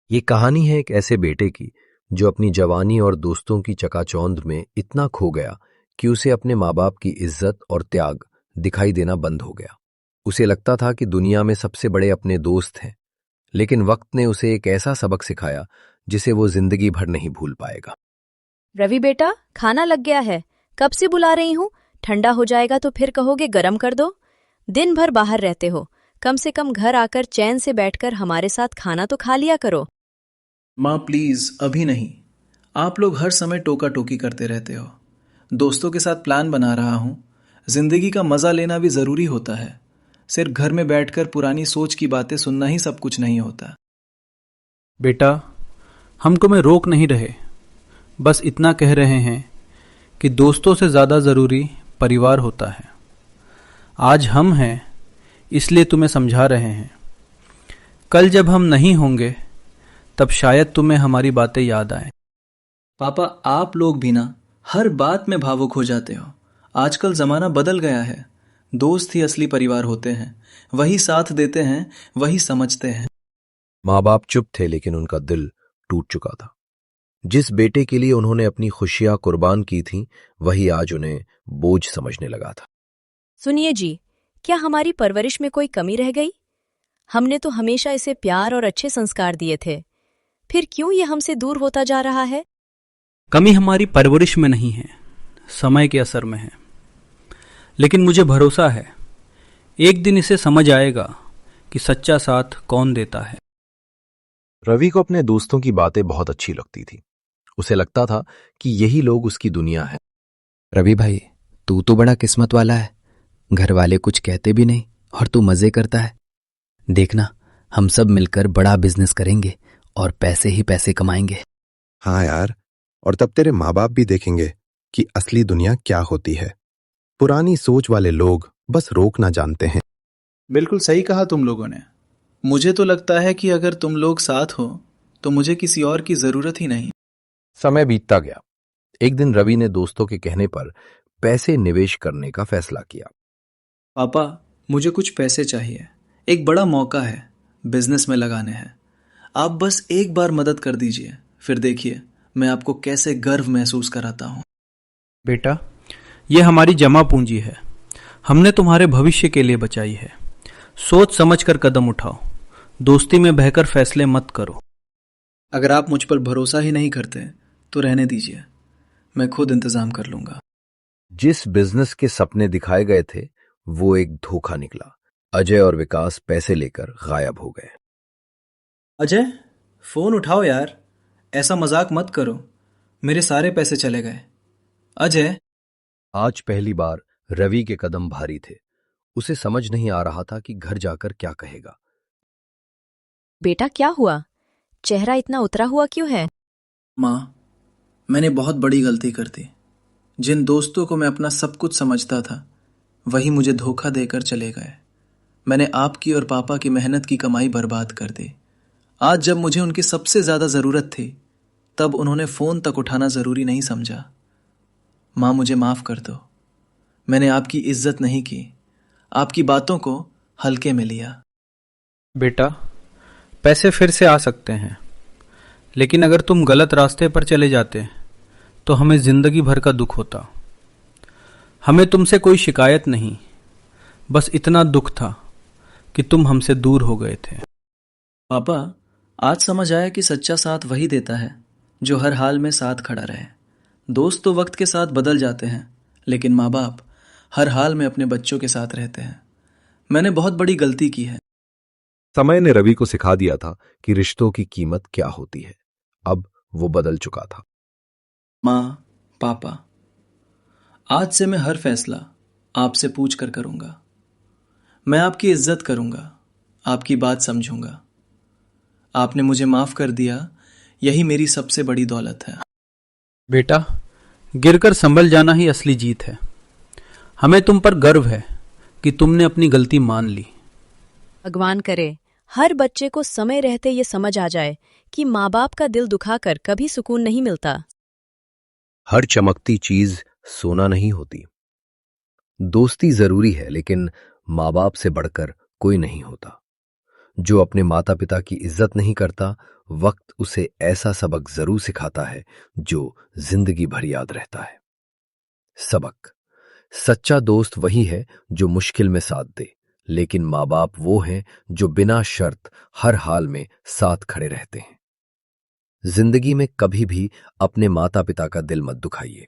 ये कहानी है एक ऐसे बेटे की जो अपनी जवानी और दोस्तों की चकाचौंध में इतना खो गया कि उसे अपने माँ बाप की इज्जत और त्याग दिखाई देना बंद हो गया। उसे लगता था कि दुनिया में सबसे बड़े अपने दोस्त हैं, लेकिन वक्त ने उसे एक ऐसा सबक सिखाया जिसे वो जिंदगी भर नहीं भूल पाएगा। रवि बेटा, खाना लग गया है। कब से बुला रही हूँ। ठंडा हो जाएगा तो फिर कहोगे गरम कर दो। दिन भर बाहर रहते हो, कम से कम घर आकर चैन से बैठकर हमारे साथ खाना तो खा लिया करो। माँ प्लीज अभी नहीं। आप लोग हर समय टोका टोकी करते रहते हो। दोस्तों के साथ प्लान बना रहा हूँ। जिंदगी का मजा लेना भी जरूरी होता है। सिर्फ घर में बैठकर पुरानी सोच की बातें सुनना ही सब कुछ नहीं होता। बेटा, हम तुम्हें रोक नहीं रहे, बस इतना कह रहे हैं कि दोस्तों से ज़्यादा ज़रूरी परिवार होता है। आज हम हैं इसलिए तुम्हें समझा रहे हैं। कल जब हम नहीं होंगे तब शायद तुम्हें हमारी बातें याद आए। पापा, आप लोग भी ना हर बात में भावुक हो जाते हो। आजकल जमाना बदल गया है। दोस्त ही असली परिवार होते हैं। वही साथ देते हैं, वही समझते हैं। माँ बाप चुप थे, लेकिन उनका दिल टूट चुका था। जिस बेटे के लिए उन्होंने अपनी खुशियां कुर्बान की थीं, वही आज उन्हें बोझ समझने लगा था। सुनिए जी, क्या हमारी परवरिश में कोई कमी रह गई? हमने तो हमेशा इसे प्यार और अच्छे संस्कार दिए थे, फिर क्यों ये हमसे दूर होता जा रहा है? कमी हमारी परवरिश में नहीं है, समय के असर में है। लेकिन मुझे भरोसा है एक दिन इसे समझ आएगा कि सच्चा साथ कौन देता है। रवि को अपने दोस्तों की बातें बहुत अच्छी लगती थी। उसे लगता था कि यही लोग उसकी दुनिया है। रवि भाई, तू तो बड़ा किस्मत वाला है। घर वाले कुछ कहते भी नहीं और तू मजे करता है। देखना, हम सब मिलकर बड़ा बिजनेस करेंगे और पैसे ही पैसे कमाएंगे। हाँ यार, और तब तेरे माँ बाप भी देखेंगे कि असली दुनिया क्या होती है। पुरानी सोच वाले लोग बस रोकना जानते हैं। बिल्कुल सही कहा तुम लोगों ने। मुझे तो लगता है कि अगर तुम लोग साथ हो तो मुझे किसी और की जरूरत ही नहीं। समय बीतता गया। एक दिन रवि ने दोस्तों के कहने पर पैसे निवेश करने का फैसला किया। पापा, मुझे कुछ पैसे चाहिए। एक बड़ा मौका है, बिजनेस में लगाने हैं। आप बस एक बार मदद कर दीजिए, फिर देखिए मैं आपको कैसे गर्व महसूस कराता हूँ। बेटा, ये हमारी जमा पूंजी है। हमने तुम्हारे भविष्य के लिए बचाई है। सोच समझ कर कदम उठाओ। दोस्ती में बहकर फैसले मत करो। अगर आप मुझ पर भरोसा ही नहीं करते तो रहने दीजिए, मैं खुद इंतजाम कर लूंगा। जिस बिजनेस के सपने दिखाए गए थे वो एक धोखा निकला। अजय और विकास पैसे लेकर गायब हो गए। अजय, फोन उठाओ यार, ऐसा मजाक मत करो। मेरे सारे पैसे चले गए। अजय। आज पहली बार रवि के कदम भारी थे। उसे समझ नहीं आ रहा था कि घर जाकर क्या कहेगा। बेटा, क्या हुआ? चेहरा इतना उतरा हुआ क्यों है? माँ, मैंने बहुत बड़ी गलती कर दी। जिन दोस्तों को मैं अपना सब कुछ समझता था, वही मुझे धोखा देकर चले गए। मैंने आपकी और पापा की मेहनत की कमाई बर्बाद कर दी। आज जब मुझे उनकी सबसे ज्यादा जरूरत थी, तब उन्होंने फोन तक उठाना जरूरी नहीं समझा। माँ, मुझे माफ कर दो। मैंने आपकी इज्जत नहीं की, आपकी बातों को हल्के में लिया। बेटा, पैसे फिर से आ सकते हैं, लेकिन अगर तुम गलत रास्ते पर चले जाते तो हमें जिंदगी भर का दुख होता। हमें तुमसे कोई शिकायत नहीं, बस इतना दुख था कि तुम हमसे दूर हो गए थे। पापा, आज समझ आया कि सच्चा साथ वही देता है जो हर हाल में साथ खड़ा रहे। दोस्त तो वक्त के साथ बदल जाते हैं, लेकिन माँ बाप हर हाल में अपने बच्चों के साथ रहते हैं। मैंने बहुत बड़ी गलती की है। समय ने रवि को सिखा दिया था कि रिश्तों की कीमत क्या होती है। अब वो बदल चुका था। माँ, पापा, आज से मैं हर फैसला आपसे पूछ कर करूंगा। मैं आपकी इज्जत करूंगा, आपकी बात समझूंगा। आपने मुझे माफ कर दिया, यही मेरी सबसे बड़ी दौलत है। बेटा, गिरकर संभल जाना ही असली जीत है। हमें तुम पर गर्व है कि तुमने अपनी गलती मान ली। भगवान करे हर बच्चे को समय रहते ये समझ आ जाए कि माँ बाप का दिल दुखाकर कभी सुकून नहीं मिलता। हर चमकती चीज सोना नहीं होती। दोस्ती जरूरी है, लेकिन माँ बाप से बढ़कर कोई नहीं होता। जो अपने माता पिता की इज्जत नहीं करता, वक्त उसे ऐसा सबक जरूर सिखाता है जो जिंदगी भर याद रहता है। सबक: सच्चा दोस्त वही है जो मुश्किल में साथ दे, लेकिन माँ बाप वो हैं जो बिना शर्त हर हाल में साथ खड़े रहते हैं। जिंदगी में कभी भी अपने माता पिता का दिल मत दुखाइए।